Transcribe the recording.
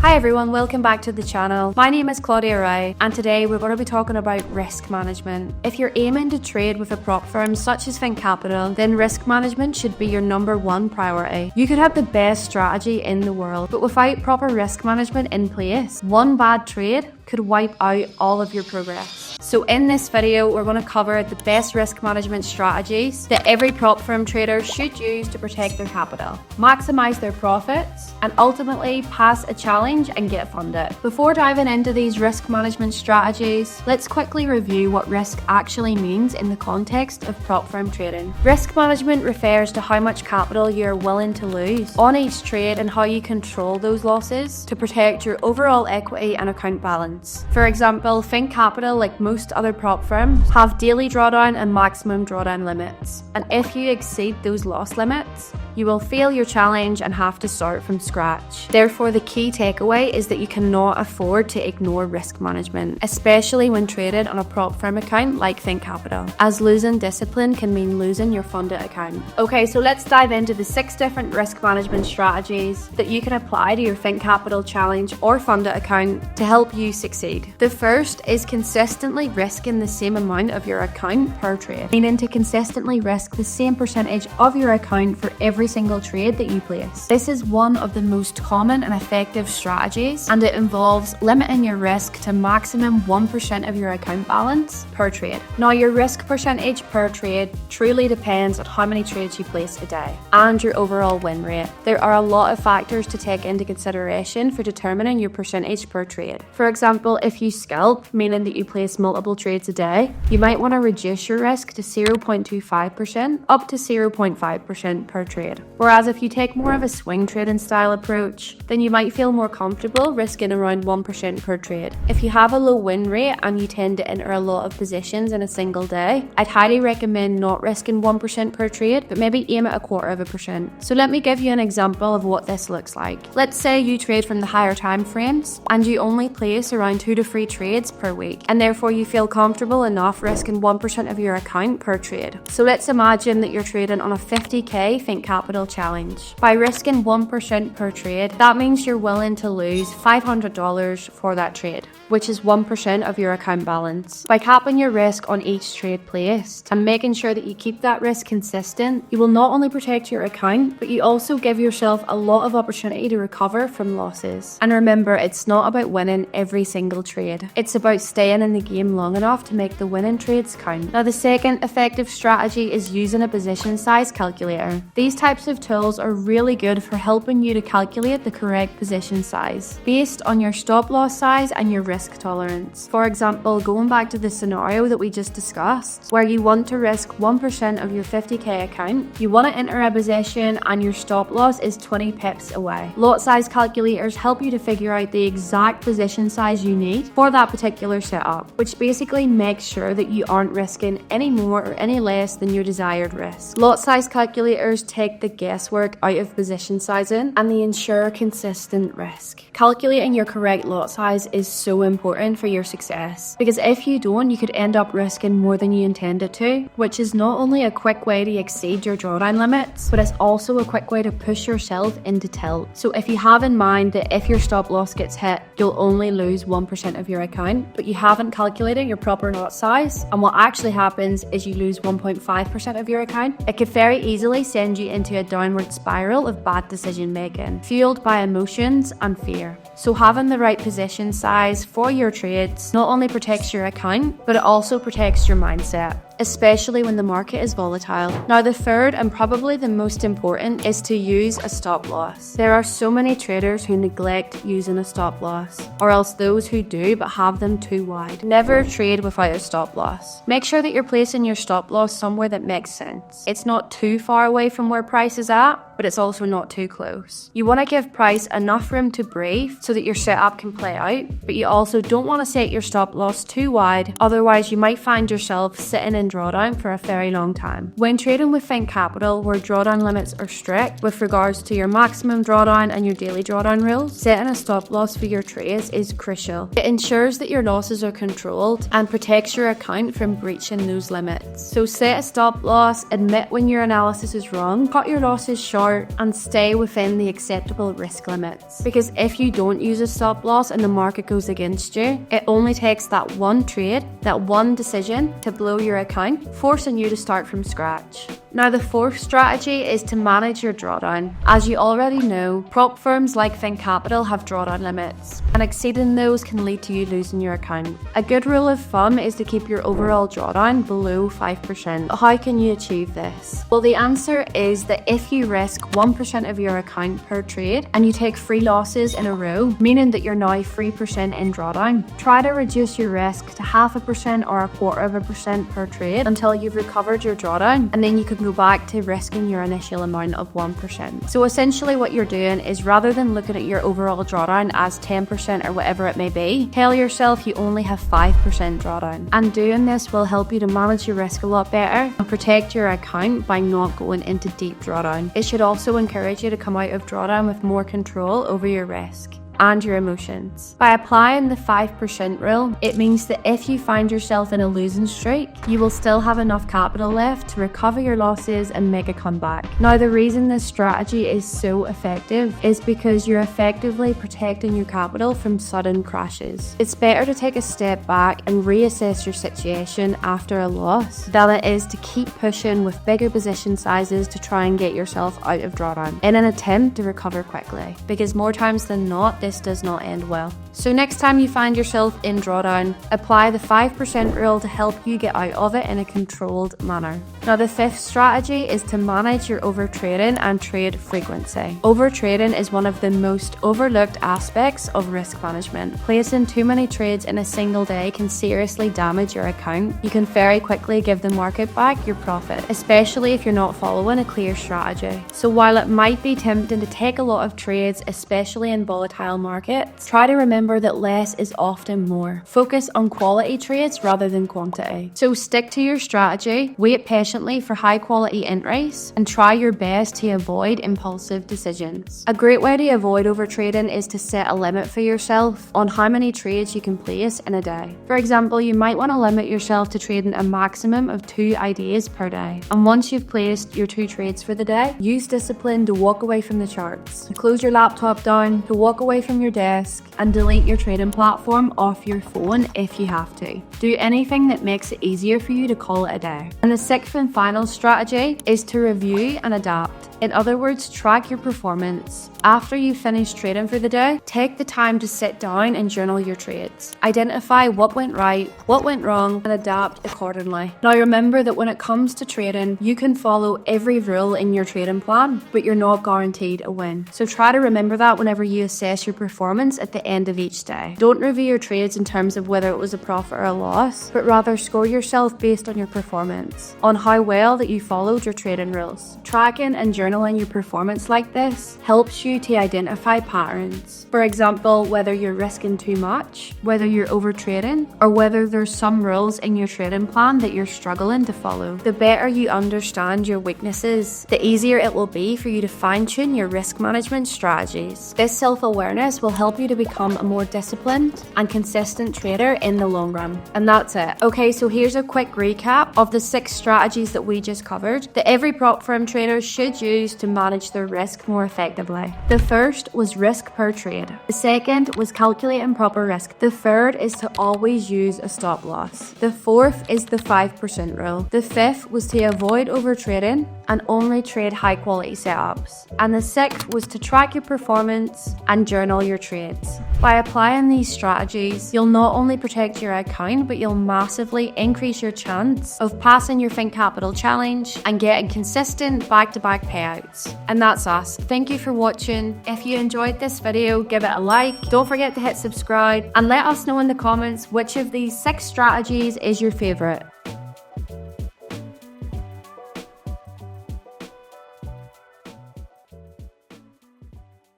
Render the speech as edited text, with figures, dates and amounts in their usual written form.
Hi everyone, welcome back to the channel. My name is Claudia Rai and today we're going to be talking about risk management. If you're aiming to trade with a prop firm such as ThinkCapital, then risk management should be your #1 priority. You could have the best strategy in the world, but without proper risk management in place, one bad trade could wipe out all of your progress. So in this video, we're going to cover the best risk management strategies that every prop firm trader should use to protect their capital, maximize their profits, and ultimately pass a challenge and get funded. Before diving into these risk management strategies, let's quickly review what risk actually means in the context of prop firm trading. Risk management refers to how much capital you're willing to lose on each trade and how you control those losses to protect your overall equity and account balance. For example, ThinkCapital, like most other prop firms, have daily drawdown and maximum drawdown limits. And if you exceed those loss limits, you will fail your challenge and have to start from scratch. Therefore, the key takeaway is that you cannot afford to ignore risk management, especially when traded on a prop firm account like ThinkCapital, as losing discipline can mean losing your funded account. Okay, so let's dive into the 6 different risk management strategies that you can apply to your ThinkCapital challenge or funded account to help you succeed. The first is consistently risking the same amount of your account per trade, meaning to consistently risk the same percentage of your account for every single trade that you place. This is one of the most common and effective strategies, and it involves limiting your risk to maximum 1% of your account balance per trade. Now, your risk percentage per trade truly depends on how many trades you place a day and your overall win rate. There are a lot of factors to take into consideration for determining your percentage per trade. For example, if you scalp, meaning that you place multiple trades a day, you might want to reduce your risk to 0.25% up to 0.5% per trade. Whereas if you take more of a swing trading style approach, then you might feel more comfortable risking around 1% per trade. If you have a low win rate and you tend to enter a lot of positions in a single day, I'd highly recommend not risking 1% per trade, but maybe aim at 0.25%. So let me give you an example of what this looks like. Let's say you trade from the higher time frames and you only place around 2 to 3 trades per week, and therefore you feel comfortable enough risking 1% of your account per trade. So let's imagine that you're trading on a 50k ThinkCapital challenge. By risking 1% per trade, that means you're willing to lose $500 for that trade, which is 1% of your account balance. By capping your risk on each trade placed and making sure that you keep that risk consistent, you will not only protect your account, but you also give yourself a lot of opportunity to recover from losses. And remember, it's not about winning every single trade. It's about staying in the game long enough to make the winning trades count. Now, the second effective strategy is using a position size calculator. These types of tools are really good for helping you to calculate the correct position size based on your stop loss size and your risk tolerance. For example, going back to the scenario that we just discussed, where you want to risk 1% of your 50k account, you want to enter a position and your stop loss is 20 pips away. Lot size calculators help you to figure out the exact position size you need for that particular setup, which basically makes sure that you aren't risking any more or any less than your desired risk. Lot size calculators take the guesswork out of position sizing and they ensure consistent risk. Calculating your correct lot size is so important for your success, because if you don't, you could end up risking more than you intended to, which is not only a quick way to exceed your drawdown limits, but it's also a quick way to push yourself into tilt. So if you have in mind that if your stop loss gets hit, you'll only lose 1% of your account, but you haven't calculated your proper lot size, and what actually happens is you lose 1.5% of your account, it could very easily send you into a downward spiral of bad decision making, fueled by emotions and fear. So having the right position size for your trades not only protects your account, but it also protects your mindset, especially when the market is volatile. Now, the third and probably the most important is to use a stop loss. There are so many traders who neglect using a stop loss, or else those who do but have them too wide. Never trade without a stop loss. Make sure that you're placing your stop loss somewhere that makes sense. It's not too far away from where price is at, but it's also not too close. You want to give price enough room to breathe so that your setup can play out, but you also don't want to set your stop loss too wide, otherwise you might find yourself sitting in drawdown for a very long time. When trading with ThinkCapital, where drawdown limits are strict with regards to your maximum drawdown and your daily drawdown rules, setting a stop loss for your trades is crucial. It ensures that your losses are controlled and protects your account from breaching those limits. So set a stop loss, admit when your analysis is wrong, cut your losses short start and stay within the acceptable risk limits. Because if you don't use a stop loss and the market goes against you, it only takes that one trade, that one decision to blow your account, forcing you to start from scratch. Now, the fourth strategy is to manage your drawdown. As you already know, prop firms like ThinkCapital have drawdown limits, and exceeding those can lead to you losing your account. A good rule of thumb is to keep your overall drawdown below 5%. How can you achieve this? Well, the answer is that if you risk 1% of your account per trade and you take 3 losses in a row, meaning that you're now 3% in drawdown, try to reduce your risk to 0.5% or 0.25% per trade until you've recovered your drawdown, and then you can go back to risking your initial amount of 1%. So essentially what you're doing is, rather than looking at your overall drawdown as 10% or whatever it may be, tell yourself you only have 5% drawdown. And doing this will help you to manage your risk a lot better and protect your account by not going into deep drawdown. It should also encourage you to come out of drawdown with more control over your risk and your emotions. By applying the 5% rule, it means that if you find yourself in a losing streak, you will still have enough capital left to recover your losses and make a comeback. Now, the reason this strategy is so effective is because you're effectively protecting your capital from sudden crashes. It's better to take a step back and reassess your situation after a loss than it is to keep pushing with bigger position sizes to try and get yourself out of drawdown in an attempt to recover quickly, because more times than not, this does not end well. So next time you find yourself in drawdown, apply the 5% rule to help you get out of it in a controlled manner. Now, the fifth strategy is to manage your overtrading and trade frequency. Overtrading is one of the most overlooked aspects of risk management. Placing too many trades in a single day can seriously damage your account. You can very quickly give the market back your profit, especially if you're not following a clear strategy. So while it might be tempting to take a lot of trades, especially in volatile markets, try to remember that less is often more. Focus on quality trades rather than quantity. So stick to your strategy, wait patiently for high quality entries, and try your best to avoid impulsive decisions. A great way to avoid overtrading is to set a limit for yourself on how many trades you can place in a day. For example, you might want to limit yourself to trading a maximum of 2 ideas per day. And once you've placed your 2 trades for the day, use discipline to walk away from the charts, to close your laptop down, to walk away from your desk, and delete your trading platform off your phone if you have to. Do anything that makes it easier for you to call it a day. And the sixth and final strategy is to review and adapt. In other words, track your performance. After you finish trading for the day, take the time to sit down and journal your trades. Identify what went right, what went wrong, and adapt accordingly. Now remember that when it comes to trading, you can follow every rule in your trading plan, but you're not guaranteed a win. So try to remember that whenever you assess your performance at the end of each day. Don't review your trades in terms of whether it was a profit or a loss, but rather score yourself based on your performance, on how well that you followed your trading rules. Tracking and journaling your performance like this helps you to identify patterns. For example, whether you're risking too much, whether you're overtrading, or whether there's some rules in your trading plan that you're struggling to follow. The better you understand your weaknesses, the easier it will be for you to fine-tune your risk management strategies. This self-awareness will help you to become a more disciplined and consistent trader in the long run. And that's it. Okay, so here's a quick recap of the 6 strategies that we just covered that every prop firm trader should use to manage their risk more effectively. The first was risk per trade. The second was calculating proper risk. The third is to always use a stop loss. The fourth is the 5% rule. The fifth was to avoid overtrading and only trade high quality setups. And the sixth was to track your performance and journal your trades. By applying these strategies, you'll not only protect your account, but you'll massively increase your chance of passing your ThinkCapital challenge and getting consistent back-to-back payouts. And that's us. Thank you for watching. If you enjoyed this video, give it a like. Don't forget to hit subscribe and let us know in the comments which of these 6 strategies is your favorite.